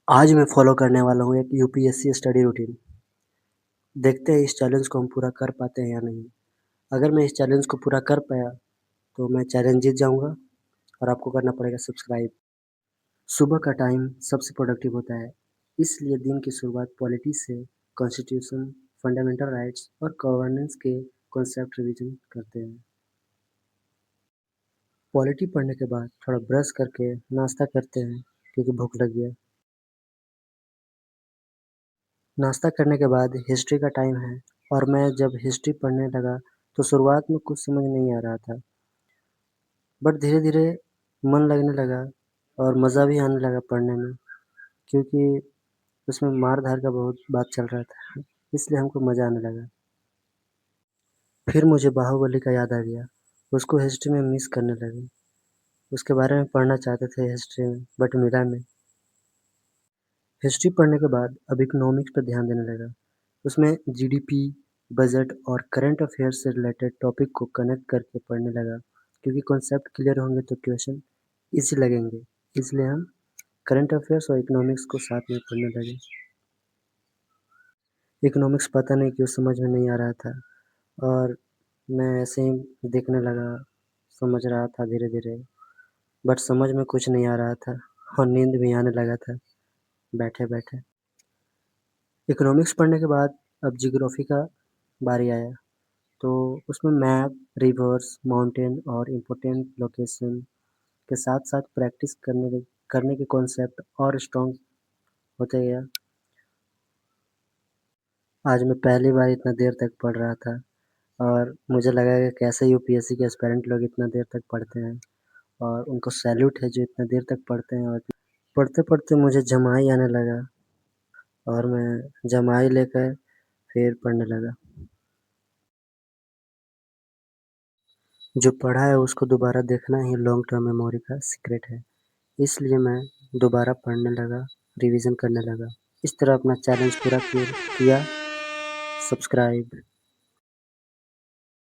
आज मैं फ़ॉलो करने वाला हूँ एक यूपीएससी स्टडी रूटीन। देखते हैं इस चैलेंज को हम पूरा कर पाते हैं या नहीं। अगर मैं इस चैलेंज को पूरा कर पाया, तो मैं चैलेंज जीत जाऊँगा और आपको करना पड़ेगा सब्सक्राइब। सुबह का टाइम सबसे प्रोडक्टिव होता है, इसलिए दिन की शुरुआत पॉलिटी से कॉन्स्टिट्यूशन, फंडामेंटल राइट्स और गवर्नेंस के कॉन्सेप्ट रिवीजन करते हैं। पॉलिटी पढ़ने के बाद थोड़ा ब्रश करके नाश्ता करते हैं क्योंकि भूख लगी है। नाश्ता करने के बाद हिस्ट्री का टाइम है और मैं जब हिस्ट्री पढ़ने लगा तो शुरुआत में कुछ समझ नहीं आ रहा था, बट धीरे-धीरे मन लगने लगा और मज़ा भी आने लगा पढ़ने में, क्योंकि उसमें मार-धार का बहुत बात चल रहा था, इसलिए हमको मज़ा आने लगा। फिर मुझे बाहुबली का याद आ गया, उसको हिस्ट्री में मिस करने लगे। उसके बारे में पढ़ना चाहते थे हिस्ट्री में, बट मिला नहीं। हिस्ट्री पढ़ने के बाद अब इकोनॉमिक्स पर ध्यान देने लगा। उसमें जीडीपी, बजट और करंट अफेयर्स से रिलेटेड टॉपिक को कनेक्ट करके पढ़ने लगा, क्योंकि कॉन्सेप्ट क्लियर होंगे तो क्वेश्चन ईज़ी लगेंगे। इसलिए हम करंट अफेयर्स और इकोनॉमिक्स को साथ में पढ़ने लगे। इकोनॉमिक्स पता नहीं क्यों समझ में नहीं आ रहा था और मैं ऐसे ही देखने लगा, समझ रहा था धीरे-धीरे, बट समझ में कुछ नहीं आ रहा था और नींद भी आने लगा था बैठे-बैठे। इकोनॉमिक्स पढ़ने के बाद अब ज्योग्राफ़ी का बारी आया। तो उसमें मैप, रिवर्स, माउंटेन और इम्पोर्टेंट लोकेशन के साथ-साथ प्रैक्टिस करने के कॉन्सेप्ट और स्ट्रॉन्ग होते गया। आज मैं पहली बार इतना देर तक पढ़ रहा था और मुझे लगा कि कैसे यूपीएससी के एस्पायरेंट लोग इतना देर तक पढ़ते हैं और उनको सैल्यूट है जो इतना देर तक पढ़ते हैं। और पढ़ते-पढ़ते मुझे जम्हाई आने लगा और मैं जम्हाई लेकर फिर पढ़ने लगा। जो पढ़ा है उसको दोबारा देखना ही लॉन्ग टर्म मेमोरी का सीक्रेट है। इसलिए मैं दोबारा पढ़ने लगा, रिवीज़न करने लगा। इस तरह अपना चैलेंज पूरा किया। सब्सक्राइब।